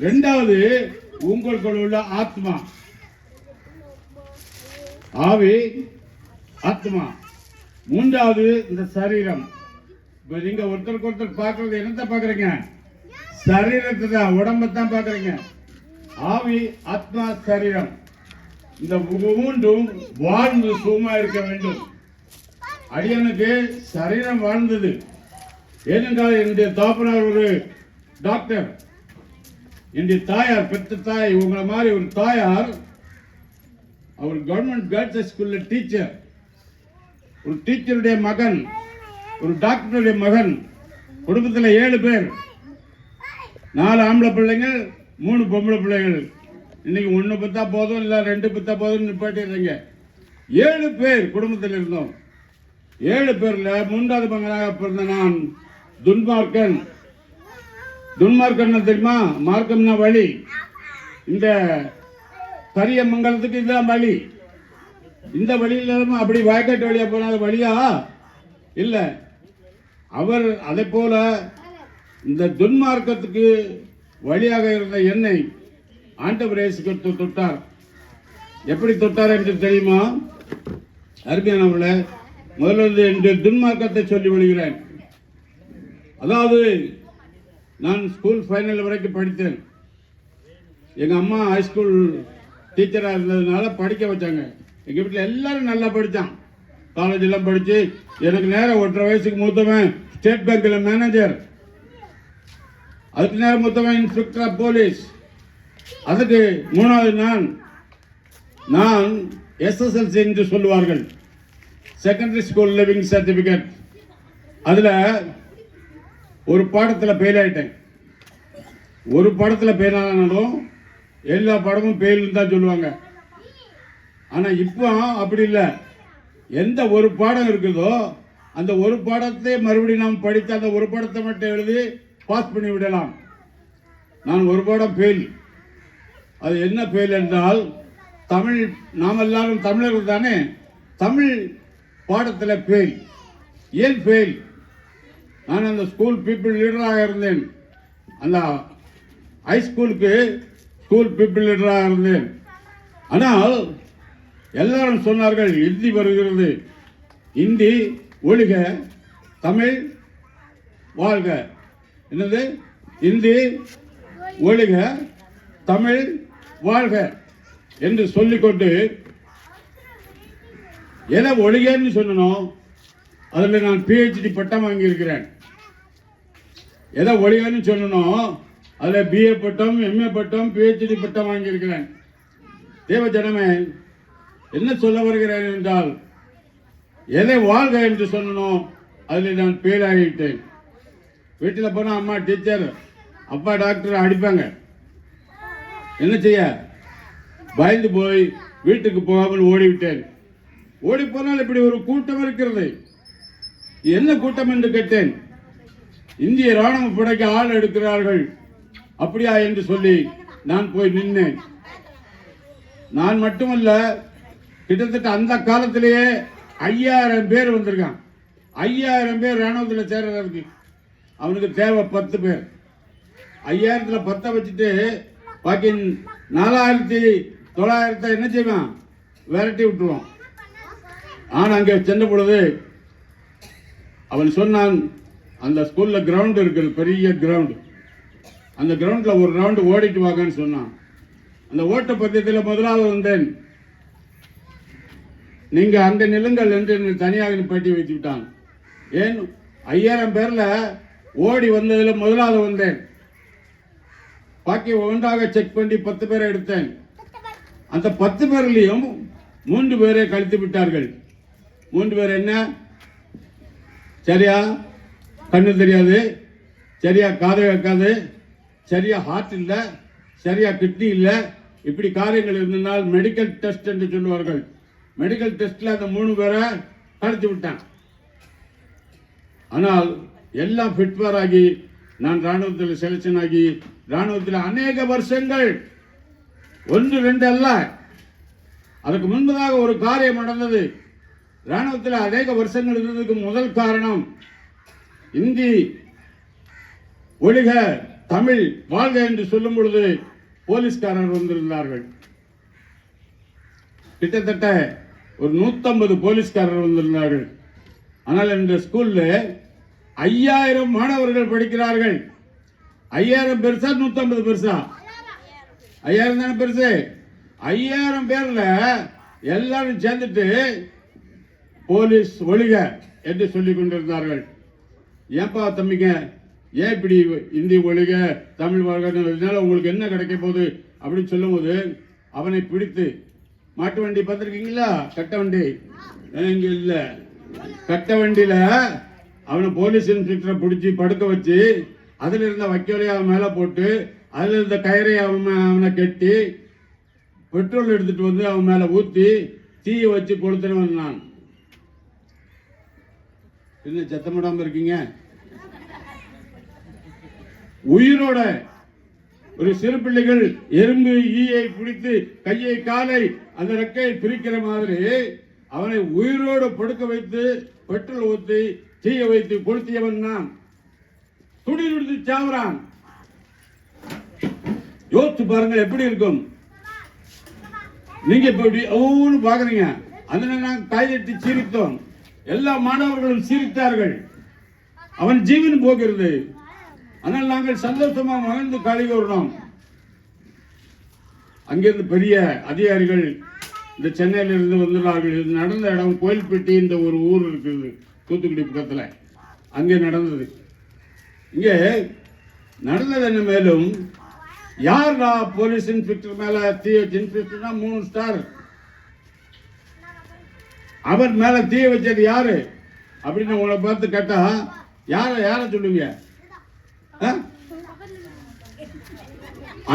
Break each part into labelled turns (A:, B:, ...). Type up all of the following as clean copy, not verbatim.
A: இரண்டாவது உங்களுக்குள் உள்ள ஆத்மா, ஆவி, ஆத்மா. மூன்றாவது இந்த சரீரம். இப்ப நீங்க ஒருத்தருக்கு ஒருத்தர் பார்க்கறது என்னத்தை பாக்குறீங்க? சரீரத்தை தான், உடம்பத்தான் பாக்குறீங்க. ஆவி, ஆத்மா, சரீரம், இந்த மூன்றும் வாழ்ந்து சும்மா இருக்க வேண்டும். அடியனுக்கு சரீரம் வாழ்ந்தது. ஏனென்றால் என்னுடைய தாப்பனார் ஒரு டாக்டர், என்னுடைய தாயார், பெற்ற தாய், உங்களை மாதிரி ஒரு தாயார், அவர் கவர்மெண்ட் கேர்ள்ஸ் ஸ்கூல்ல டீச்சர். ஒரு டீச்சருடைய மகன், ஒரு டாக்டருடைய மகன். குடும்பத்தில் 7 பேர், 4 ஆம்பளை பிள்ளைங்க, 3 பொம்பளை பிள்ளைகள். இன்னைக்கு 1 பத்தா போதும், இல்ல 2 பத்தா போதும் நிப்பாட்டிடுறீங்க. 7 பேர் குடும்பத்தில் இருந்தோம். 7 பேர்ல 3வது மகனாக பிறந்த நான் துன்மார்க்கன். துன்மார்க்கன் தெரியுமா? மார்க்கம்னா வழி. இந்த கரிய மங்கலத்துக்கு இதுதான் வழி. இந்த வழியில அப்படி வாய்க்காட்டு வழியா போனாத வழியா இல்ல. அவர் அதை போல இந்த துன்மார்க்கத்துக்கு வழியாக இருந்த என்னை ஆண்டவர் இயேசு கிறிஸ்து தொட்டார். எப்படி தொட்டார் என்று தெரியுமா? அருமையானவர்களே, முதல்ல இந்த துன்மார்க்கத்தை சொல்லி விடுகிறேன். அதாவது நான் ஸ்கூல் ஃபைனல் வரைக்கும் படித்தேன். எங்க அம்மா ஹைஸ்கூல் டீச்சரா இருந்ததுனால படிக்க வச்சாங்க. எங்க வீட்டில் எல்லாரும் நல்லா படித்தான். காலேஜ் எல்லாம் படிச்சு எனக்கு நேரம் 1.5 வயசுக்கு மூத்தவன் ஸ்டேட் பேங்க்ல மேனேஜர், அதுக்கு நேரம் மூத்தவன் இன்ஸ்பெக்டர் ஆஃப் போலீஸ், அதுக்கு 3வது நான் எஸ்எஸ்எல்சி என்று சொல்லுவார்கள், செகண்டரி ஸ்கூல் லிவிங் சர்டிபிகேட். அதுல ஒரு பாடத்தில் ஃபெயில் ஆயிட்டேன். ஒரு பாடத்தில் ஃபெயில் ஆனாலும் எல்லா பாடமும் ஃபெயில்னு தான் சொல்லுவாங்க. ஆனா இப்போ அப்படி இல்லை. எந்த ஒரு பாடம் இருக்குதோ அந்த ஒரு பாடத்தை மறுபடியும் நாம் படித்து அந்த ஒரு பாடத்தை மட்டும் எழுதி பாஸ் பண்ணி விடலாம். நான் ஒரு பாடம் ஃபெயில். அது என்ன ஃபெயில் என்றால், தமிழ், நாம் எல்லாரும் தமிழர்கள் தானே, தமிழ் பாடத்தில் ஃபெயில். ஏன் ஃபெயில்? நான் அந்த ஸ்கூல் பீப்புள் லீடராக இருந்தேன். அந்த ஹைஸ்கூலுக்கு ஸ்கூல் பீப்புள் லீடராக இருந்தேன். ஆனால் எல்லாரும் சொன்னார்கள், இந்தி வருகிறது, இந்தி ஒழிக, தமிழ் வாழ்க. என்னது? இந்தி ஒழிக, தமிழ் வாழ்க என்று சொல்லிக்கொண்டு எதை ஒழிகன்னு சொல்லணும், அதில் நான் PhD பட்டம் வாங்கியிருக்கிறேன். எதை ஒழிகன்னு சொல்லணும், அதில் BA பட்டம், MA பட்டம், PhD பட்டம் வாங்கியிருக்கிறேன். தேவ ஜனமே, என்ன சொல்ல வருகிறேன் என்றால், எதை வாழ்க என்று சொல்லணும், அதில் நான் ஃபெயில் ஆகிட்டேன். வீட்டில் போனால் அம்மா டீச்சர், அப்பா டாக்டர் அடிப்பாங்க. என்ன செய்ய? பயந்து போய் வீட்டுக்கு போகாமல் ஓடிவிட்டேன். ஓடி போனால் இப்படி ஒரு கூட்டம் இருக்கிறது. என்ன கூட்டம் என்று கேட்டேன். இந்திய ராணுவ படைக்கு ஆள் எடுக்கிறார்கள். அப்படியா என்று சொல்லி நான் போய் நின்றேன். நான் மட்டுமல்ல, கிட்டத்தட்ட அந்த காலத்திலேயே 5000 பேர் வந்திருக்கான். 5000 பேர் ராணுவத்தில் சேர்றதற்கு. அவனுக்கு தேவை 10 பேர். 5000ல் 10 வச்சுட்டு பாக்கி 4900 என்ன செய்வான்? விரட்டி விட்டுருவான். நான் அங்கே சென்ற பொழுது அவன் சொன்னான், அந்த ஸ்கூல்ல கிரவுண்ட் இருக்குது, பெரிய கிரவுண்ட். அந்த கிரவுண்ட்ல ஒரு ரவுண்டு ஓடிட்டு வாங்கன்னு சொன்னான். அந்த ஓட்ட பந்தயத்தில் முதலாவது வந்தேன். நீங்க அங்க நிலுங்கள் என்று தனியாக நிப்பாட்டி வைத்து விட்டான். ஏன்? 5000 பேர்ல ஓடி வந்ததுல முதலாவது வந்தேன். பாக்கி ஒன்றாக செக் பண்ணி 10 பேரை எடுத்தேன். அந்த 10 பேர்லயும் 3 பேரை கழித்து விட்டார்கள். 3 பேர் என்ன? சரியா கண்ணு தெரியாது, சரியா காது கேட்காது, சரியா ஹார்ட் இல்ல, சரியா கிட்னி இல்ல, இப்படி காரியங்கள் இருந்தனால் மெடிக்கல் டெஸ்ட் என்று சொல்லுவார்கள். மெடிக்கல் டெஸ்ட்ல அந்த 3 பேரை கழித்து விட்டான். ஆனால் எல்லாம் ஃபிட்பார் ஆகி நான் ராணுவத்தில் செலக்ஷன் ஆகி ராணுவத்தில் அநேக வருஷங்கள், 1 2 அல்ல. அதுக்கு முன்பதாக ஒரு காரியம் நடந்தது. ராணுவத்தில் அநேக வருஷங்கள் இருந்ததுக்கு முதல் காரணம், இந்தி ஒழிக, தமிழ் வாழ்க என்று சொல்லும் பொழுது போலீஸ்காரர் வந்திருந்தார்கள். கிட்டத்தட்ட ஒரு 150 போலீஸ்காரர் வந்திருந்தார்கள். ஆனால் இந்த ஸ்கூல்ல 5000 மாணவர்கள் படிக்கிறார்கள். 5000 பெருசா 150 பெருசா? 5000 தானே பெருசு. 5000 பேர்ல எல்லாரும் சேர்ந்துட்டு போலீஸ் ஒழிக என்று சொல்லிக் கொண்டிருந்தார்கள். ஏன்பா தம்பிங்க, ஏன் இப்படி இந்தி ஒழிக தமிழ் வாழ்க, உங்களுக்கு என்ன கிடைக்க போகுது அப்படின்னு சொல்லும் போது அவனை பிடித்து, மாட்டு வண்டி பார்த்துருக்கீங்களா, கட்ட வண்டி இங்க இல்ல, கட்ட வண்டியில அவனை போலீஸ் இன்ஸ்பெக்டரை பிடிச்சி படுக்க வச்சு அதுல இருந்த வைக்கோலையை அவன் மேல போட்டு அதுல இருந்த கயிறை அவனை கட்டி பெட்ரோல் எடுத்துட்டு வந்து அவன் மேல ஊத்தி தீயை வச்சு கொளுத்துனவன் நான். என்ன சத்தமிடாம இருக்கீங்க? உயிரோட ஒரு சிறு பிள்ளைகள் எறும்பு ஈயை பிடித்து கையை காலை அந்த ரெக்கையை பிரிக்கிற மாதிரி அவனை உயிரோடு படுக்க வைத்து பெட்ரோல் ஊற்றி தீய வைத்து கொளுத்தியவன் நான். துடி துடித்து சாவறான். யோசித்து பாருங்க எப்படி இருக்கும். நீங்க இப்ப ஒவ்வொன்னு பாக்குறீங்க. அதனால நாங்கள் கைதட்டி சீரித்தோம். எல்லா மாணவர்களும் சீரித்தார்கள். அவன் ஜீவன் போகிறது. ஆனால் நாங்கள் சந்தோஷமா மகிழ்ந்து களி கூறினோம். அங்கிருந்து பெரிய அதிகாரிகள் இந்த சென்னையில இருந்து வந்துள்ளார்கள். இது நடந்த இடம் கோயில்பட்டி என்ற ஒரு ஊர் இருக்குது, தூத்துக்குடி பக்கத்துல. அங்கே நடந்தது. இங்கே நடந்தது என்ன, மேலும் யாரா போலீஸ் இன்ஸ்பெக்டர் மேல தீ வச்சு, இன்ஸ்பெக்டர்னா 3 ஸ்டார், அவர் மேல தீ வச்சது யாரு அப்படின்னு உங்களை பார்த்து கேட்டா யார சொல்லுவீங்க?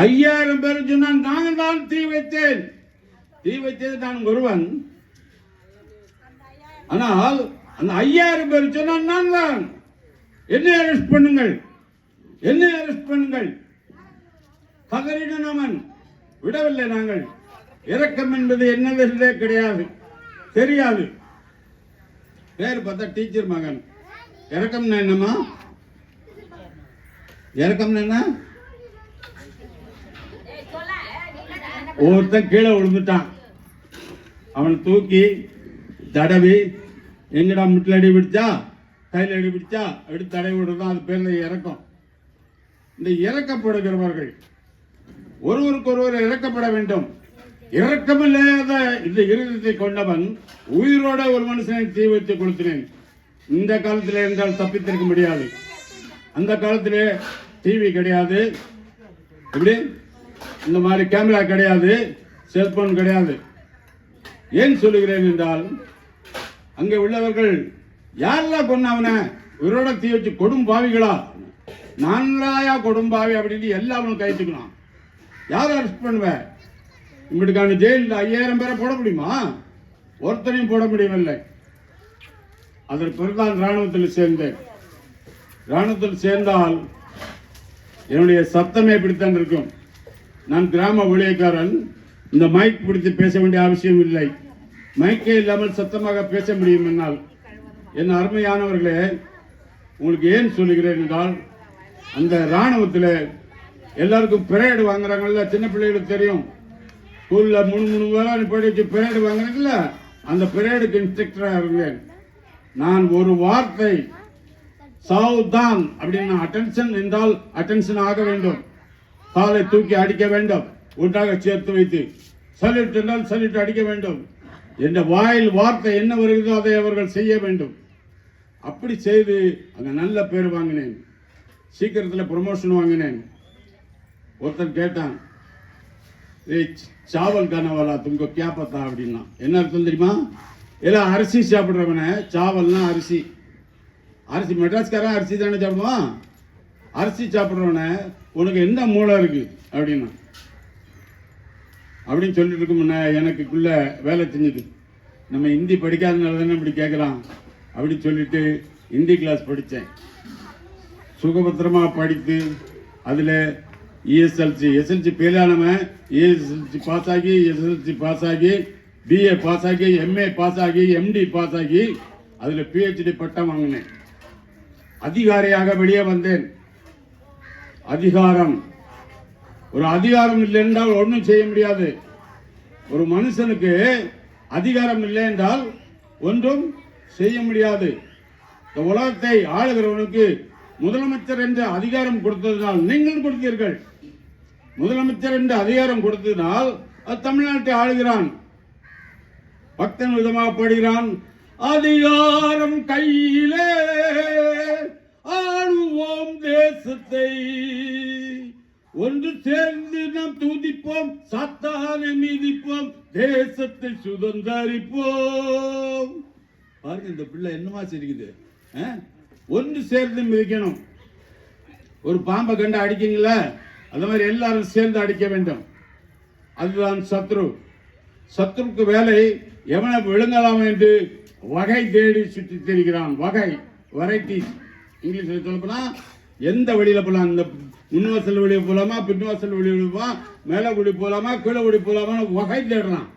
A: 5000 பேர் சொன்னா நான் தான் தீ வைத்தேன். தீ வைத்தது நான் ஒருவன். ஆனால் அந்த 5000 பேர் சொன்னா நான் தான். என்னை அரெஸ்ட் பண்ணுங்கள், என்னை அரெஸ்ட் பண்ணுங்கள். பகரிடனவன் விடவில்லை. நாங்கள் இரக்கம் என்பது என்னதென்றே கிடையாது, தெரியாது. பேர் பார்த்தா டீச்சர் மகன். இரக்கம்னா என்னமா? இரக்கம்னா என்ன? ஒருத்தன் கீழே விழுந்துட்டான். அவன் தூக்கி தடவி, எங்கடா முட்டில் அடி பிடிச்சா, கையில் அடி பிடிச்சா எடுத்து தடவி விடுறதான். அது பேர்ல இறக்கம். இந்த இறக்கப்படுகிறவர்கள் ஒருவருக்கு ஒருவர் இறக்கப்பட வேண்டும். இறக்கமில்லாத இந்த இருதயத்தை கொண்டவன் உயிரோட ஒரு மனுஷனை தீ வைத்து கொளுத்தினேன். இந்த காலத்தில் இருந்தால் தப்பித்திருக்க முடியாது. அந்த காலத்திலே டிவி கிடையாது, இப்படி இந்த மாதிரி கேமரா கிடையாது, செல்போன் கிடையாது. ஏன் சொல்லுகிறேன் என்றால், அங்கே உள்ளவர்கள் யாரெல்லாம் கொண்டவன உயிரோட தீ வச்சு கொடும் பாவிகளா, நான்லாயா கொடும் பாவி அப்படின்னு எல்லாரும் கைத்துக்கணும். யாரும் அரெஸ்ட் பண்ணுவேன்? இப்படிக்கான ஜெயிலில் 5000 பேரை போட முடியுமா? ஒருத்தனையும் போட முடியவில்லை. அதற்கு பிறகுதான் ராணுவத்தில் சேர்ந்தேன். ராணுவத்தில் சேர்ந்தால் என்னுடைய சத்தமே இப்படித்தான் இருக்கும். நான் கிராம ஊழியக்காரன். இந்த மைக் பிடித்து பேச வேண்டிய அவசியம் இல்லை. மைக்கே இல்லாமல் சத்தமாக பேச முடியும். என்னால் என் அருமையானவர்களே, உங்களுக்கு ஏன் சொல்லுகிறேன் என்றால், அந்த ராணுவத்தில் எல்லாருக்கும் பிரேடு வாங்குறாங்கல்ல, சின்ன பிள்ளைகளுக்கு தெரியும். ஸ்கூல்ல 3 வேலை படிச்சு பிரேடு வாங்குறாங்கல்ல, அந்த பிரேடுக்கு இன்ஸ்ட்ரக்டராக இருந்தேன். நான் ஒரு வார்த்தை சாவுதான் அப்படின்னு அட்டென்ஷன் என்றால் அட்டென்ஷன் ஆக வேண்டும். காலை தூக்கி அடிக்க வேண்டும், ஒன்றாக சேர்த்து வைத்து. சல்யூட் என்றால் சல்யூட் அடிக்க வேண்டும். என்ற வாயில் வார்த்தை என்ன வருகிறதோ அதை அவர்கள் செய்ய வேண்டும். அப்படி செய்து அங்க நல்ல பேர் வாங்கினேன். சீக்கிரத்தில் ப்ரமோஷன் வாங்கினேன். ஒருத்தர் கேட்டான், சாவல் கானவாலா துங்க கே பத்தா அப்படின்னா என்ன அர்த்தம் தெரியுமா? எல்லாம் அரிசி சாப்பிட்றவன சாவல்னா அரிசி. அரிசி மெட்ராஸ்காரன் அரிசி தானே சாப்பிடுவான். அரிசி சாப்பிட்றவன உனக்கு என்ன மூளை இருக்கு அப்படின்னா, அப்படின்னு சொல்லிட்டு இருக்குமுன்ன எனக்குள்ள வேலை செஞ்சது. நம்ம ஹிந்தி படிக்காதனால தானே இப்படி கேட்கலாம் அப்படின்னு சொல்லிட்டு ஹிந்தி கிளாஸ் படித்தேன். சுகபத்திரமா படித்து அதில் எஸ்எல்சி பேலானவன் எஸ்எல்சி பாஸ் ஆகி, எஸ்எல்சி பாஸ் ஆகி, பிஏ பாஸ் ஆகி, எம்ஏ பாஸ் ஆகி, எம்டி பாஸ் ஆகி அதில் பிஹெச்டி பட்டம் வாங்கினேன். அதிகாரியாக வெளியே வந்தேன். அதிகாரம். ஒரு அதிகாரம் இல்லை என்றால் ஒன்றும் செய்ய முடியாது. ஒரு மனுஷனுக்கு அதிகாரம் இல்லை என்றால் ஒன்றும் செய்ய முடியாது. இந்த உலகத்தை ஆளுகிறவனுக்கு முதலமைச்சர் என்ற அதிகாரம் கொடுத்ததினால் நீங்கள் கொடுத்தீர்கள். முதலமைச்சர் என்ற அதிகாரம் கொடுத்ததினால் அது தமிழ்நாட்டை ஆளுகிறான். பக்தன் விதமாக பாடுகிறான், அதிகாரம் கையிலே ஆளுவோம் தேசத்தை, ஒன்று சேர்ந்து நாம் துதிப்போம், சாத்தானை மீதிப்போம், தேசத்தை சுதந்தரிப்போம். பாருங்க இந்த பிள்ளை என்னமா சிரிக்குது. ஒன்று சேர்ந்து மிதிக்கணும். ஒரு பாம்பை கண்டு அடிக்கீங்களா, அந்த மாதிரி எல்லாரும் சேர்ந்து அடிக்க வேண்டும். அதுதான் சத்ரு. சத்ருக்கு வேலை எவனை விழுங்கலாம் என்று வகை தேடி சுற்றி தெரிகிறான். வகை, வெரைட்டிஸ். இங்கிலீஷில் சொல்லப்போனா எந்த வழியில போகலாம், இந்த முன்வாசல் வழியை போகலாமா, பின்வாசல் வழியை போகலாமா, மேலே குடி போகலாமா, கீழே குடி போகலாமா, வகை தேடுறான்.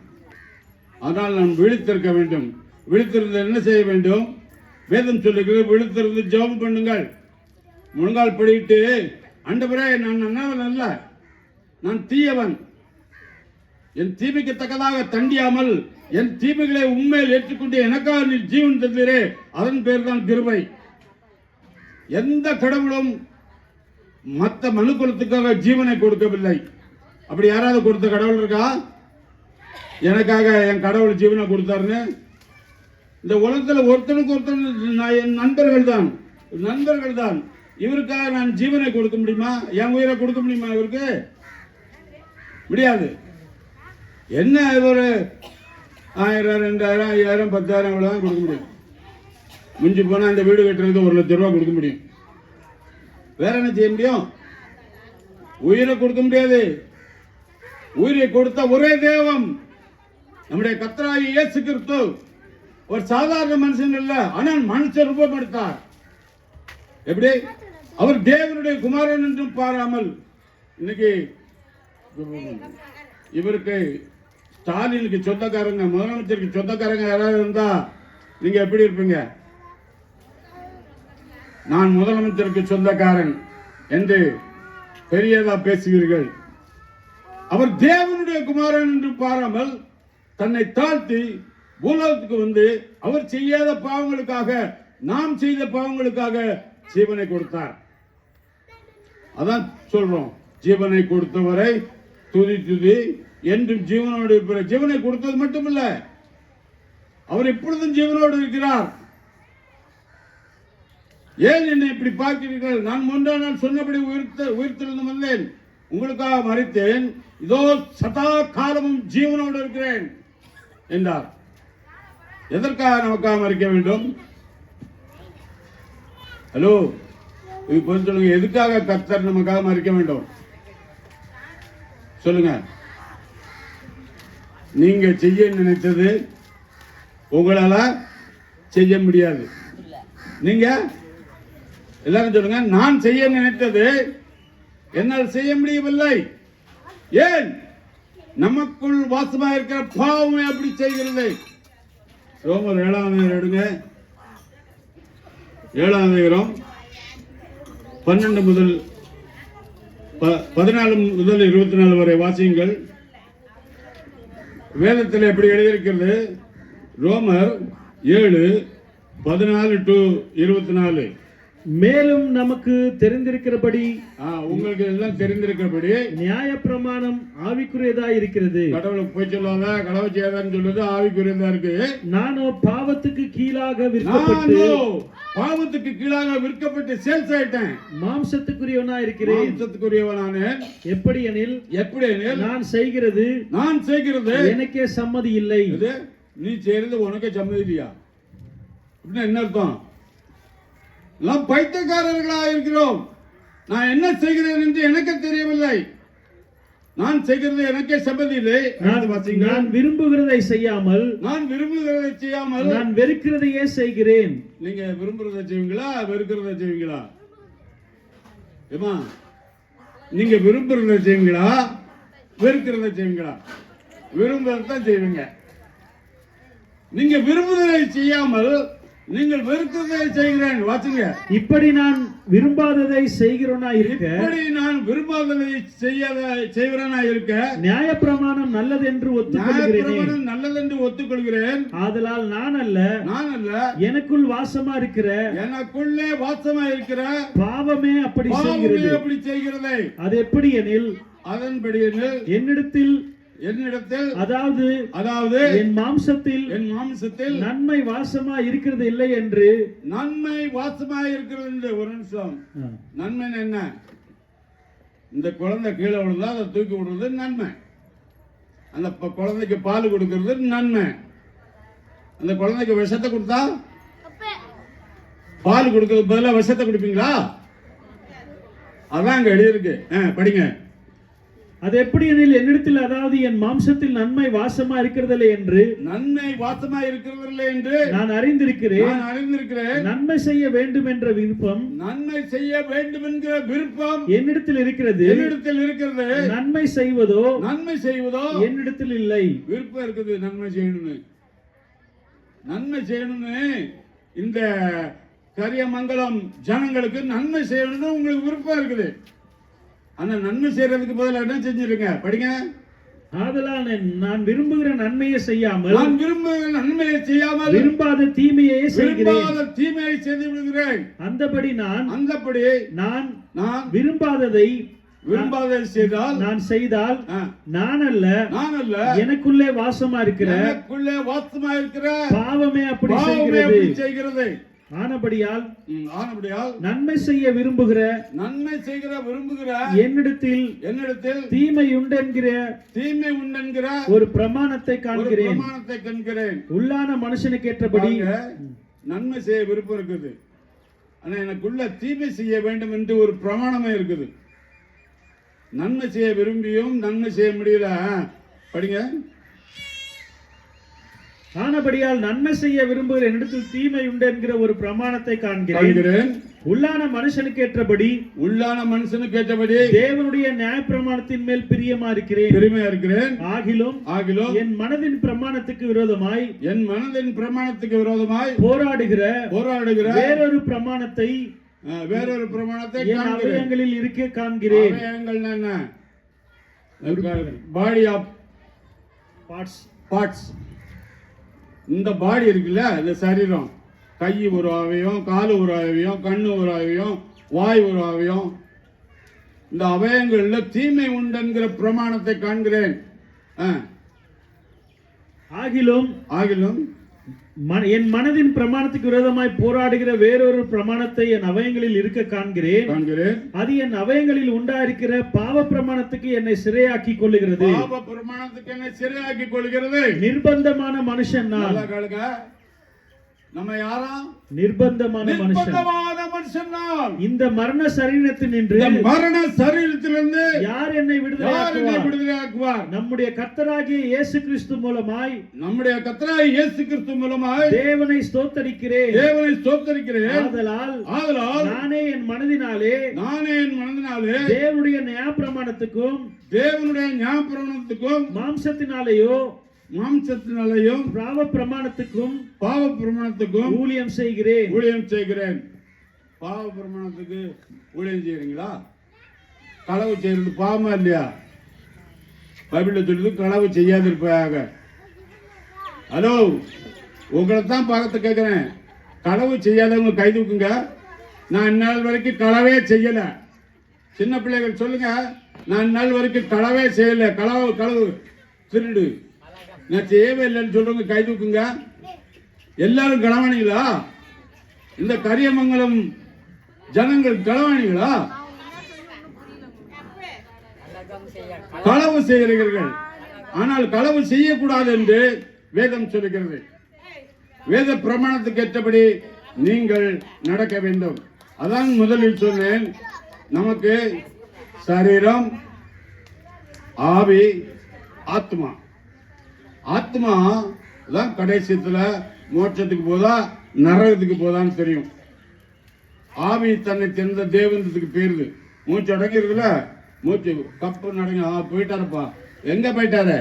A: அதனால் நாம் விழித்திருக்க வேண்டும். விழித்திருந்து என்ன செய்ய வேண்டும்? வேதம் சொல்லுகிறது, விழித்திருந்து ஜெபம் பண்ணுங்கள். முழங்கால் படிட்டு, ஆண்டவரே நான் நல்லவன் அல்ல, நான் தீயவன், என் தீமைக்கு தக்கதாக தண்டியாமல் என் தீமைகளை உண்மையில் ஏற்றுக்கொண்டு எனக்காக நீ ஜீவன் தந்தீரே, அதன் பேர் தான் கிருபை. எந்த கடவுளும் மற்ற மனுக்குலத்துக்காக ஜீவனை கொடுக்கவில்லை. அப்படி யாராவது கொடுத்த கடவுள் இருக்கா? எனக்காக என் கடவுள் ஜீவனை கொடுத்தாருன்னு இந்த உலகத்தில் ஒருத்தனுக்கு ஒருத்தன் என் நண்பர்கள் தான். இவருக்காக நான் ஜீவனை கொடுக்க முடியுமா? என் உயிரை கொடுக்க முடியுமா? இவருக்கு முடியாது. என்ன ஒரு 1000, 2000, 5000, 10,000 இவ்வளவுதான் கொடுக்க முடியும். மிஞ்சி போனா இந்த வீடு கட்டுறதுக்கு 1 லட்சம் ரூபாய் கொடுக்க முடியும். வேற என்ன செய்ய முடியும்? உயிரை கொடுக்க முடியாது. உயிரை கொடுத்த ஒரே தேவம் நம்முடைய கர்த்தராகிய இயேசு கிறிஸ்து. ஒரு சாதாரண மனுஷன் இல்ல, ஆனால் மனுஷன் ரூபம் எடுத்தார். எப்படி? அவர் தேவனுடைய குமாரன் என்றும் பாராமல். இன்னைக்கு இவருக்கு ஸ்டாலினுக்கு சொந்தக்காரங்க, முதலமைச்சருக்கு சொந்தக்காரங்க யாராவது இருந்தா நீங்க எப்படி இருப்பீங்க? நான் முதலமைச்சருக்கு சொந்தக்காரன் என்று பெரியதா பேசுவீர்கள். அவர் தேவனுடைய குமாரன் என்று பாராமல் தன்னை தாழ்த்தி பூலோகத்துக்கு வந்து அவர் செய்யாத பாவங்களுக்காக, நாம் செய்த பாவங்களுக்காக ஜீவனை கொடுத்தார். அதான் சொல்றோம், ஜீவனை கொடுத்தவரை துதி துதி என்றும் ஜீவனோடு இருக்கிற. ஜீவனை கொடுத்தது மட்டுமல்ல, அவர் எப்பொழுதும் ஜீவனோடு இருக்கிறார். ஏன் என்னை இப்படி பார்க்கிறீர்கள்? நான் 3ஆம் நாள் சொன்னபடி உயிர்த்தெழுந்து வந்தேன், உங்களுக்காக மரித்தேன், இதோ சதா காலமும் ஜீவனோடு இருக்கிறேன் என்றார். எதற்காக நமக்காக மறிக்க வேண்டும்? ஹலோ, இது சொல்லுங்க. எதுக்காக கர்த்தர் நமக்காக மறிக்க வேண்டும் சொல்லுங்க. நீங்க செய்ய நினைத்தது உங்களால செய்ய முடியாது. நீங்க எல்லாரும் சொல்லுங்க, நான் செய்ய நினைத்தது என்னால் செய்ய முடியவில்லை. ஏன்? நமக்குள் வாசமா இருக்கிற பாவமே அப்படி செய்கிறது. ரோமர் 7ஆம் அதிகாரம் எடுங்க. 7ஆம் அதிகாரம் 12 முதல் 14 முதல் 24 வரை வாசியுங்கள். வேதத்தில் எப்படி எழுதியிருக்கிறது? ரோமர் 7:14 to 24.
B: மேலும் நமக்கு தெரிந்திருக்கிறபடி,
A: உங்களுக்கு எல்லாம் தெரிந்திருக்கிறபடி,
B: நியாய பிரமாணம் ஆவிக்குரியதா இருக்கிறது.
A: கடவுளுக்கு போய் சொல்லாத, கடவுள் செய்யாதான்னு சொல்லுது, ஆவிக்குரியதா இருக்கு.
B: நானோ பாவத்துக்கு கீழாக விற்கப்பட்டு சேல்ஸ் ஆயிட்டேன். மாம்சத்துக்குரியவனா இருக்கிறேன்.
A: மாம்சத்துக்குரியவனானேன்.
B: எப்படி எனில் நான் செய்கிறது எனக்கே சம்மதி இல்லை.
A: நீ செய்யறது உனக்கே சம்மதி இல்லையா? என்ன அர்த்தம்? நாம் பைத்தியக்காரர்களாக இருக்கிறோம். நான் என்ன செய்கிறேன் என்று எனக்கு தெரியவில்லை. நான் செய்கிறது எனக்கே சம்மதி இல்லை.
B: நான் விரும்புகிறதை செய்யாமல்
A: நான்
B: வெறுக்கிறதையே செய்கிறேன்.
A: நீங்க விரும்புறதை செய்வீங்களா, வெறுக்கிறத செய்வீங்களா? ஏமா, நீங்க விரும்புறதை செய்வீங்களா, வெறுக்கிறத செய்வீங்களா? விரும்புறதான் செய்வீங்க. நீங்க விரும்புவதை செய்யாமல் நீங்கள் வெறுக்கிறதை செய்கிறேன். வாசிங்க.
B: இப்படி நான் விரும்பாததை செய்கிறவனா இருக்க,
A: இப்படி நான் விரும்பாததை செய்கிறவனா இருக்க,
B: நியாயப்பிரமாணம் நல்லது என்று ஒத்துக்கொள்கிறேன்.
A: நியாயப்பிரமாணம் நல்லது என்று ஒத்துக்கொள்கிறேன்.
B: ஆதலால் நான் அல்ல, எனக்குள் வாசமா இருக்கிற,
A: எனக்குள்ளே வாசமா இருக்கிற
B: பாவமே அப்படி
A: செய்கிறது.
B: அது எப்படி எனில்,
A: அதன்படி
B: என்னிடத்தில் அதாவது என் மாம்சத்தில் நன்மை வாசமா இருக்கிறது இல்லை என்று.
A: நன்மை வாசமா இருக்கிறது என்று. ஒரு நிமிஷம். நன்மை என்ன? இந்த குழந்தை கீழே விழுந்தா அதை தூக்கி விடுறது நன்மை. அந்த குழந்தைக்கு பால் கொடுக்கிறது நன்மை. அந்த குழந்தைக்கு விஷத்தை கொடுத்தா பால் கொடுக்கறது பதிலா விஷத்தை கொடுப்பீங்களா? அதான் அங்க எழுதியிருக்கு. படிங்க.
B: அது எப்படி எனில், என்னிடத்தில் அதாவது என் மாம்சத்தில் நன்மை வாசமா இருக்கிறதில்லை என்று.
A: நன்மை வாசமா இருக்கிறதில்லை என்று
B: நான் அறிந்திருக்கிறேன். நன்மை செய்ய வேண்டும் என்ற விருப்பம் என்னிடத்தில் இருக்கிறது. நன்மை செய்வதோ என்னிடத்தில் இல்லை.
A: விருப்பம் இருக்குது நன்மை செய்யணும்னு. இந்த கரியமங்கலம் ஜனங்களுக்கு நன்மை செய்யணும்னு உங்களுக்கு விருப்பம் இருக்குது. ஆனா நன்மை செய்யறதுக்கு பதிலா என்ன செஞ்சிருங்க? படிங்க.
B: ஆதலால் நான் விரும்புகிற நன்மையை செய்யாமல்,
A: விரும்பாத
B: தீமையை செய்கிறேன்.
A: செய்து விடுகிறேன்.
B: அந்தபடி நான்
A: விரும்பாததை செய்தால்,
B: நான் அல்ல, எனக்குள்ளே வாசமா இருக்கிற பாவமே அப்படி செய்கிறது. ஆனபடியால் நன்மை செய்ய விரும்புகிற என்னிடத்தில் தீமை உண்டென்கிற ஒரு பிரமாணத்தை காண்கிறேன். உள்ளான மனுஷனுக்கு ஏற்றபடி
A: நன்மை செய்ய விருப்பம் இருக்குது. ஆனா எனக்குள்ள தீமை செய்ய வேண்டும் என்று ஒரு பிரமாணமே இருக்குது. நன்மை செய்ய விரும்பியும் நன்மை செய்ய முடியல. படிங்க.
B: ஆனபடியால் நன்மை செய்ய விரும்புகிற என்னிடத்தில் தீமை உண்டு என்கிற ஒரு பிரமாணத்தை காண்கிறேன். உள்ளான மனுஷனுக்கு ஏற்றபடி தேவனுடைய நியாயப்பிரமாணத்தின் மேல் பிரியமா இருக்கிறேன். ஆகிலும் என் மனதின் பிரமாணத்துக்கு விரோதமாய் போராடுகிற வேறொரு பிரமாணத்தை என் அவயங்களில் இருக்க காண்கிறேன்.
A: Body of parts. இந்த பாடி இருக்குல்ல, இந்த சரீரம், கை ஒரு அவயம், காலு ஒரு அவயம், கண்ணு ஒரு அவயம், வாய் ஒரு அவயம். இந்த அவயங்கள்ல தீமை உண்டென்கிற பிரமாணத்தை காண்கிறேன்.
B: ஆகிலும் என் மனதின் பிரமாணத்துக்கு விரோதமாய் போராடுகிற வேறொரு பிரமாணத்தை என் அவயங்களில் இருக்க காண்கிறேன். அது என் அவயங்களில் உண்டாயிருக்கிற பாவ பிரமாணத்துக்கு என்னை சிறையாக்கி கொள்ளுகிறது. நிர்பந்தமான மனுஷன் நான்.
A: நம்ம யாரா?
B: நிர்பந்தமான மனுஷன். இந்த மரண சரீரத்திலிருந்து யார் என்னை விடுதலையாக்குவார்? நம்முடைய கர்த்தராகிய இயேசு கிறிஸ்து மூலமாய் தேவனை ஸ்தோத்தரிக்கிறேன். ஆதலால் நானே என் மனதினாலே தேவனுடைய நியாயப்பிரமாணத்துக்கும் மாம்சத்தினாலேயும் பாவ பிரமாணத்துக்கும் ஊழியம் செய்கிறேன்.
A: பாவ பிரமாணத்துக்கு ஊழியம் செய்யறீங்களா? களவு செய்யறது பாவமா இல்லையா? பைபிள்ல சொல்லுது களவு செய்யாதிருப்பாக. ஹலோ, உங்களை தான் பார்த்து கேட்கிறேன். களவு செய்யாதவங்க கை தூக்குங்க. நான் இந்நாள் வரைக்கும் களவே செய்யல. சின்ன பிள்ளைகள் சொல்லுங்க, நான் இந்நாள் வரைக்கும் களவே செய்யல. களவு திருடு நான் செய்யவே இல்லைன்னு சொல்றவங்க கை தூக்குங்க. எல்லாரும் களவாணிகளா? இந்த கரியமங்கலம் ஜனங்கள் களவாணிகளா? களவு செய்கிறீர்கள். ஆனால் களவு செய்யக்கூடாது என்று வேதம் சொல்லுகிறது. வேத பிரமாணத்துக்கு ஏற்றபடி நீங்கள் நடக்க வேண்டும். அதான் முதலில் சொன்னேன். நமக்கு சரீரம், ஆவி, ஆத்மா தான் கடைசியத்துல மோட்சத்துக்கு போதா நரகத்துக்கு போதான்னு தெரியும். ஆவி தன்னை தெரிந்த தேவந்தத்துக்கு போயிருது. மூச்சு அடங்கிருக்குல்ல, மூச்சு கப்பு நடங்க. போயிட்டாருப்பா. எங்க போயிட்டாரு?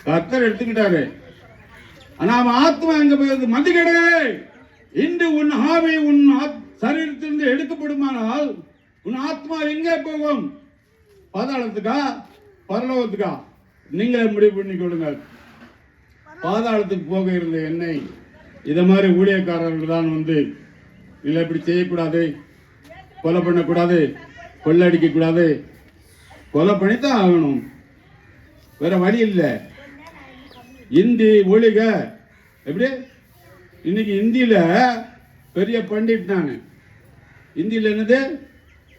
A: கர்த்தர் எடுத்துக்கிட்டாரு. ஆனா அவன் ஆத்மா எங்க போயிருது? மதிக்கடே இன்று உன் ஆவி உன் சரீரத்திலிருந்து எடுக்கப்படுமானால் உன் ஆத்மா எங்கே போகும்? பாதாளத்துக்கா பரலோகத்துக்கா? நீங்களே முடிவு பண்ணிக்கொள்ளுங்கள். பாதாளத்துக்கு போக இருந்த என்னை இத மாதிரி ஊழியக்காரர்கள் தான் வந்து இல்லை இப்படி செய்யக்கூடாது, கொலை பண்ணக்கூடாது, கொள்ளடிக்க கூடாது, கொலை பண்ணித்தான் ஆகணும், வேற வழி இல்லை. இந்தி ஒழிக. எப்படி இன்னைக்கு இந்தியில பெரிய பண்டிட் நான். இந்தியில என்னது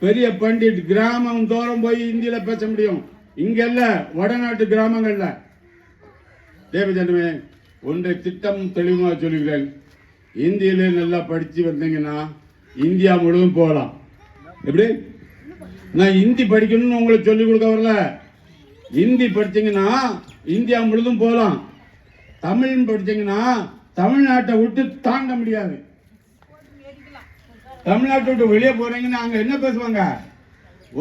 A: பெரிய பண்டிட்? கிராமம் தோறும் போய் இந்தியில பேச முடியும். இங்க இல்ல, வடநாட்டு கிராமங்கள்ல. தேவஜனமே, ஒன்றை திட்டம் தெளிவாக சொல்லுகிறேன். இந்தியில நல்லா படிச்சு வந்தீங்கன்னா இந்தியா முழுவதும் போகலாம். எப்படி? நான் இந்தி படிக்கணும்னு உங்களுக்கு சொல்லிக் கொடுக்க வரல. இந்தி படிச்சீங்கன்னா இந்தியா முழுதும் போகலாம். தமிழ் படிச்சீங்கன்னா தமிழ்நாட்டை விட்டு தாண்ட முடியாது. தமிழ்நாட்டை விட்டு வெளியே போறீங்கன்னா அங்க என்ன பேசுவாங்க?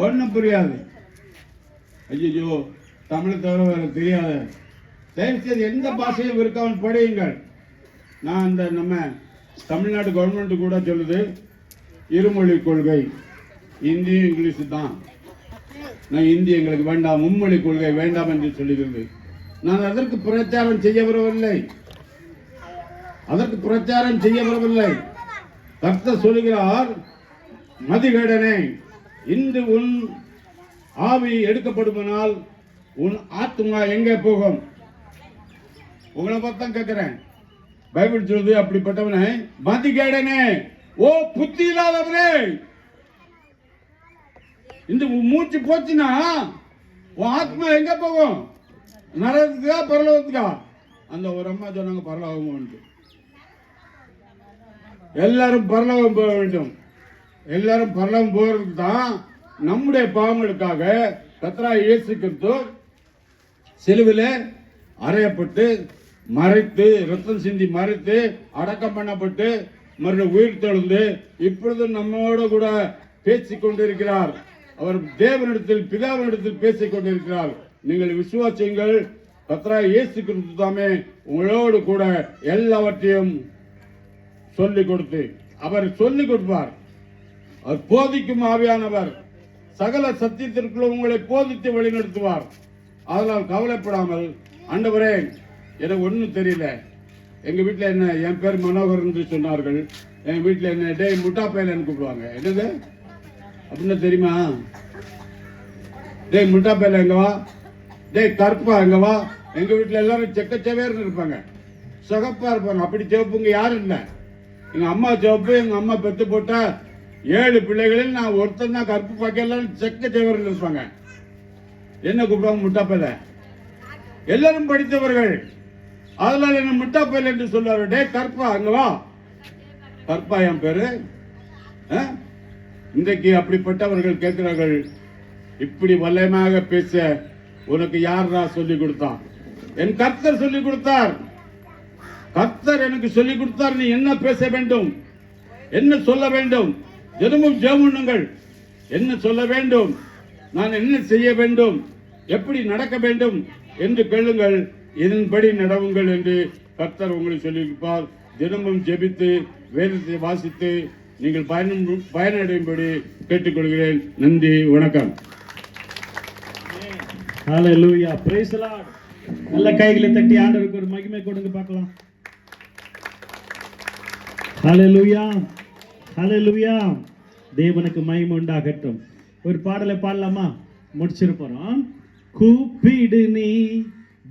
A: ஒன்றும் புரியாது. ஐயோ, தமிழை தவிர வேற தெரியாது. தயவுசெய்து எந்த பாஷையும் இருக்காமல் படியுங்கள். நான் இந்த நம்ம தமிழ்நாடு கவர்மெண்ட் கூட சொல்லுது இருமொழி கொள்கை, இந்தியும் இங்கிலீஷ் தான். நான் இந்தி எங்களுக்கு வேண்டாம், மும்மொழி கொள்கை வேண்டாம் என்று சொல்லுகிறது. நான் அதற்கு பிரச்சாரம் செய்ய வரவில்லை, அதற்கு பிரச்சாரம் செய்ய வரவில்லை. கர்த்தர் சொல்லுகிறார், மதிகேடனே, இன்று உன் ஆவி எடுக்கப்படுமானால் உன் ஆத்மா எங்கே போகும்? உங்களை பார்த்தா கேட்கிறேன். பைபிள் சொல்லுது அப்படிப்பட்டவனே, மதிகேடனே, ஓ புத்தி இல்லாதவனே, இந்த மூச்சு போச்சுன்னா உன் ஆத்மா எங்க போகும்? நரகத்துக்கா பரலோகத்துக்கா? அந்த ஒரு அம்மா சொன்னாங்க பரலோகம். எல்லாரும் பரலோகம் போக வேண்டும். எல்லாரும் பரலோகம் போறதுக்கு தான் நம்முடைய பாவங்களுக்காக கர்த்தராகிய இயேசு கிறிஸ்து சிலுவையிலே அறையப்பட்டு மறைத்து ரத்தம் சிந்தி மறைத்து அடக்கம் பண்ணப்பட்டு மறுபடியும் உயிர் தெழுந்து இப்பொழுது நம்மோடு கூட பேசிக் கொண்டிருக்கிறார். அவர் தேவனிடத்தில் பிதாவினிடத்தில் பேசிக் கொண்டிருக்கிறார். நீங்கள் விசுவாசியுங்கள், கர்த்தராகிய இயேசு கிறிஸ்து தாமே உங்களோடு கூட எல்லாவற்றையும் சொல்லிக் கொடுத்து அவர் சொல்லிக் கொடுப்பார். அவர் போதிக்கும் ஆவியானவர் சகல சத்தியத்திற்குள்ள உங்களை போதித்து வழிநடத்துவார். அதனால் கவலைப்படாமல், ஆண்டவரே எனக்கு ஒன்றும் தெரியல, எங்க வீட்டில் என்ன, என் பேர் மனோகர் என்று சொன்னார்கள், எங்க வீட்டில் என்ன டேய் முட்டா பையலன்னு கூப்பிடுவாங்க. என்னது அப்படின்னு தெரியுமா? டேய் முட்டா பையல எங்க வா, டேய் கருப்பா எங்க வா. எங்க வீட்டில் எல்லாரும் செக்கச்சவேர்னு இருப்பாங்க, சிகப்பா இருப்பாங்க. அப்படி சிவப்புங்க யாரும் இல்லை. எங்க அம்மா சிவப்பு, எங்க அம்மா பெத்து போட்டா 7 பிள்ளைகளில் நான் ஒருத்தன் தான் கருப்பு, பாக்க எல்லாரும் செக்கச்சவேர்னு இருப்பாங்க. என்ன கூப்பிடுவாங்க? முட்டாப்பையில. எல்லாரும் படித்தவர்கள், அதனால என்ன முட்டாப்பையில என்று சொல்லுவாரு. டே கற்பா அங்க வா. கற்பா என் பேரு. இன்றைக்கு அப்படிப்பட்டவர்கள் கேட்கிறார்கள், இப்படி வல்லமையாக பேச உனக்கு யாரா சொல்லிக் கொடுத்தான்? என் கர்த்தர் சொல்லிக் கொடுத்தார். கர்த்தர் எனக்கு சொல்லிக் கொடுத்தார். நீ என்ன பேச வேண்டும், என்ன சொல்ல வேண்டும், தினமும் ஜெபம் பண்ணுங்கள். என்ன சொல்ல வேண்டும், நான் என்ன செய்ய வேண்டும், எப்படி நடக்க வேண்டும் என்று கேளுங்கள், இதன்படி நடவுங்கள் என்று கர்த்தர் உங்களுக்கு சொல்லியிருப்பார். தினமும் ஜெபித்து வேதத்தை வாசித்து நீங்கள் பயனடையும்படி கேட்டுக்கொள்கிறேன். நன்றி, வணக்கம்.
B: ஹalleluya, praise the Lord. நல்ல கைகளை தட்டி ஆண்டவருக்கு ஒரு மகிமை கொடுங்க பார்க்கலாம். ஹalleluya, ஹalleluya. தேவனுக்கு மகிமை உண்டாகட்டும். ஒரு பாடலை பாடலாமா? முடிச்சிருப்போம். கூப்பிடு நீ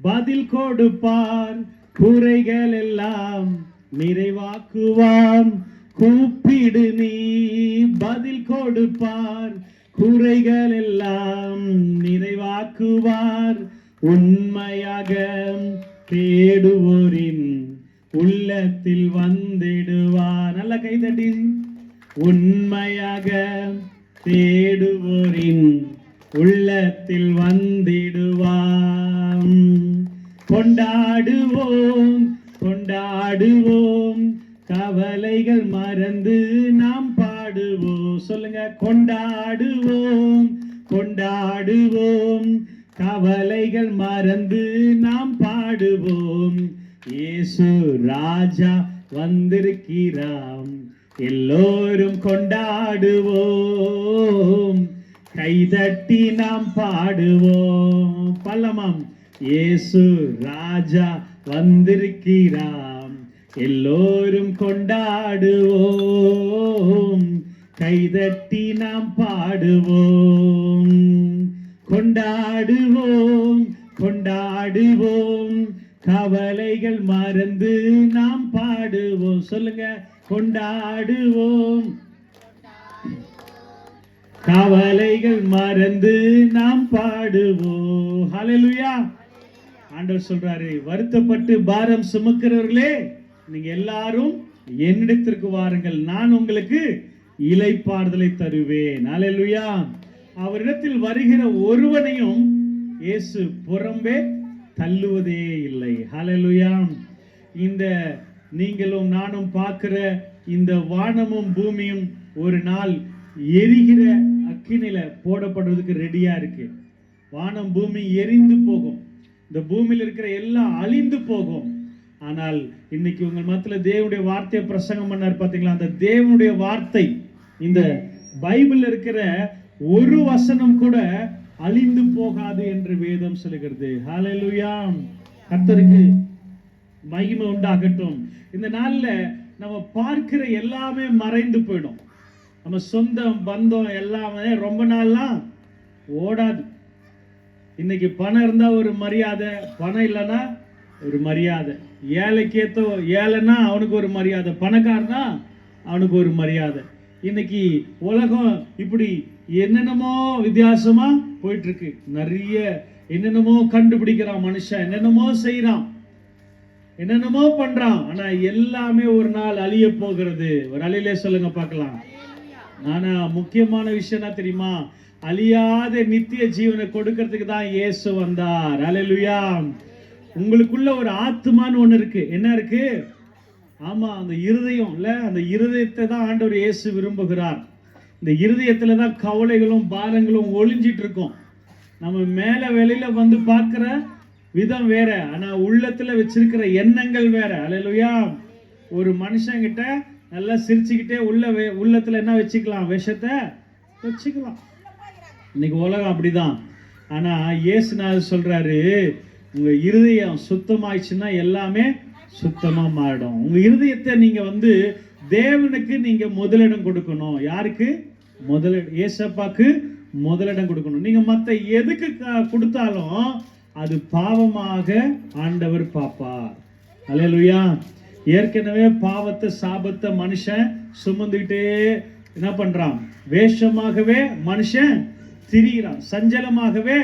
B: பதில் கொடுப்பார், குறைகள் எல்லாம் நிறைவாக்குவான். கூப்பிடு நீ பதில் கொடுப்பார், குறைகள் எல்லாம் நிறைவாக்குவார். உண்மையாக தேடுவோரின் உள்ளத்தில் வந்திடுவார். நல்ல கைதட்டி. உண்மையாக தேடுவோரின் உள்ளத்தில் வந்திடுவான். கொண்டாடுவோம் கொண்டாடுவோம், கவலைகள் மறந்து நாம் பாடுவோம். சொல்லுங்க, கொண்டாடுவோம் கொண்டாடுவோம், கவலைகள் மறந்து நாம் பாடுவோம். இயேசு ராஜா வந்திருக்கிறாம். எல்லோரும் கொண்டாடுவோம், கைதட்டி நாம் பாடுவோம். பல்லமாம். இயேசு ராஜா வந்திருக்கிறாம், எல்லோரும் கொண்டாடுவோம், கைதட்டி நாம் பாடுவோம். கொண்டாடுவோம், கொண்டாடுவோம், கவலைகள் மறந்து நாம் பாடுவோம். சொல்லுங்க, கொண்டாடுவோம், கவலைகள் மறந்து நாம் பாடுவோம். ஹல்லேலூயா. ஆண்டவர் சொல்றாரு, வருத்தப்பட்டு பாரம் சுமக்கிறவர்களே நீங்க எல்லாரும் என்னிடத்திற்கு வாருங்கள், நான் உங்களுக்கு இளைப்பாறுதலை தருவேன். ஹல்லேலூயா. அவரிடத்தில் வருகிற ஒருவனையும் இயேசு புறம்பே தள்ளுவதே இல்லை. ஹல்லேலூயா. இந்த நீங்களும் நானும் பார்க்கிற இந்த வானமும் பூமியும் ஒரு நாள் எரிகிற அக்கினில போடப்படுறதுக்கு ரெடியா இருக்கு. வானம் பூமி எரிந்து போகும், இந்த பூமியில் இருக்கிற எல்லாம் அழிந்து போகும். ஆனால் இன்னைக்கு உங்கள் மத்தியில தேவனுடைய வார்த்தையை பிரசங்கம் பண்ணார் பாத்தீங்களா? அந்த தேவனுடைய வார்த்தை, இந்த பைபிள் இருக்கிற ஒரு வசனம் கூட அழிந்து போகாது என்று வேதம் சொல்லுகிறது. ஹல்லேலூயா. கர்த்தருக்கு மகிமை உண்டாகட்டும். இந்த நாள்ல நம்ம பார்க்கிற எல்லாமே மறைந்து போயிடும். நம்ம சொந்தம் பந்தம் எல்லாமே ரொம்ப நாள்லாம் ஓடாது. இன்னைக்கு பணம் இருந்தா ஒரு மரியாதை, பணம் இல்லைன்னா ஒரு மரியாதை. ஏழைக்கேத்தோ ஏழைன்னா அவனுக்கு ஒரு மரியாதை, பணக்காரனா அவனுக்கு ஒரு மரியாதை. இன்னைக்கு உலகம் இப்படி என்னென்னமோ வித்தியாசமா போயிட்டு இருக்கு. நிறைய என்னென்னமோ கண்டுபிடிக்கிறான் மனுஷன், என்னென்னமோ செய்யறான், என்னென்னமோ பண்றான். ஆனா எல்லாமே ஒரு நாள் அழிய போகிறது. ஒரு அழிலே சொல்லுங்க பார்க்கலாம். ஆனா முக்கியமான விஷயம் என்ன தெரியுமா? அழியாத நித்திய ஜீவனை கொடுக்கிறதுக்கு தான் இயேசு வந்தார். ஹல்லேலூயா. உங்களுக்குள்ள ஒரு ஆத்மான்னு ஒண்ணு இருக்கு. என்ன இருக்கு? ஆமா, அந்த இருதயம் இல்ல, அந்த இருதயத்தை தான் ஆண்டவர் இயேசு விரும்புகிறார். இந்த இருதயத்துல தான் கவலைகளும் பாரங்களும் ஒளிஞ்சிட்டு இருக்கும். நம்ம மேல வெளியில வந்து பார்க்கிற விதம் வேற, ஆனா உள்ளத்துல வச்சிருக்கிற எண்ணங்கள் வேற. ஹல்லேலூயா. ஒரு மனுஷங்கிட்ட நல்லா சிரிச்சுக்கிட்டே உள்ளத்துல என்ன வச்சுக்கலாம்? விஷத்தை வச்சுக்கலாம். இன்னைக்கு உலகம் அப்படிதான். ஆனா இயேசுநாதர் சொல்றாரு, உங்க இருதயம் சுத்தமாயிடுச்சுன்னா எல்லாமே சுத்தமா மாறிடும். உங்க இருதயத்தை நீங்க வந்து தேவனுக்கு நீங்க முதலிடம் கொடுக்கணும். யாருக்கு முதலிடம்? ஏசப்பாக்கு முதலிடம் கொடுக்கணும். நீங்க மத்த எதுக்கு கொடுத்தாலும் அது பாவமாக ஆண்டவர் பாப்பார். ஹல்லேலூயா. ஏற்கனவே பாவத்தை சாபத்தை மனுஷன் சுமந்துக்கிட்டே என்ன பண்றான்? வேஷமாகவே மனுஷன் திரிகிறான், சஞ்சலமாகவே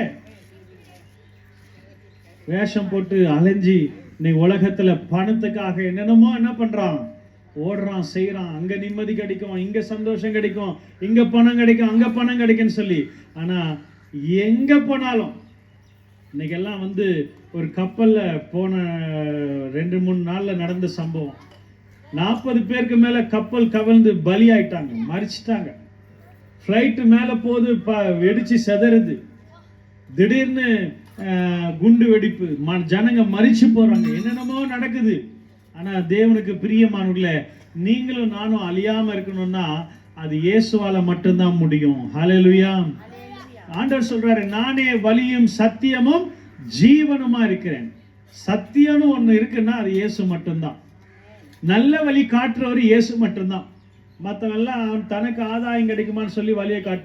B: வேஷம் போட்டு அலைஞ்சி இன்னைக்கு உலகத்துல பணத்துக்காக என்னென்னமோ என்ன பண்றான்? ஓடுறான், செய்யறான். அங்க நிம்மதி கிடைக்கும், இங்க சந்தோஷம் கிடைக்கும், இங்க பணம் கிடைக்கும், அங்க பணம் கிடைக்கும்னு சொல்லி. ஆனா எங்க போனாலும் இன்னைக்கெல்லாம் வந்து ஒரு கப்பல்ல போன 2-3 நாள்ல நடந்த சம்பவம். 40 பேருக்கு மேல கப்பல் கவிழ்ந்து பலி ஆயிட்டாங்க, மறிச்சிட்டாங்க. ஃப்ளைட்டு மேல போது வெடிச்சு செதறுது. திடீர்னு குண்டு வெடிப்பு, ஜனங்க மறிச்சு போறாங்க, என்னென்னமோ நடக்குது. ஆனா தேவனுக்கு பிரியமானவர்களே, நீங்களும் நானும் அழியாம இருக்கணும்னா அது இயேசுவால மட்டும்தான் முடியும். ஹல்லேலூயா. ஆண்டவர் சொல்றாரு, நானே வழியும் சத்தியமும் ஜீவனுமா இருக்கிறேன். சத்தியம்னு ஒண்ணு இருக்குன்னா அது இயேசு மட்டும்தான். நல்ல வழி காட்டுறவர் இயேசு மட்டும்தான். மற்றவெல்லாம் தனக்கு ஆதாயம் கிடைக்குமான்னு சொல்லி வழியை காட்டுவான்.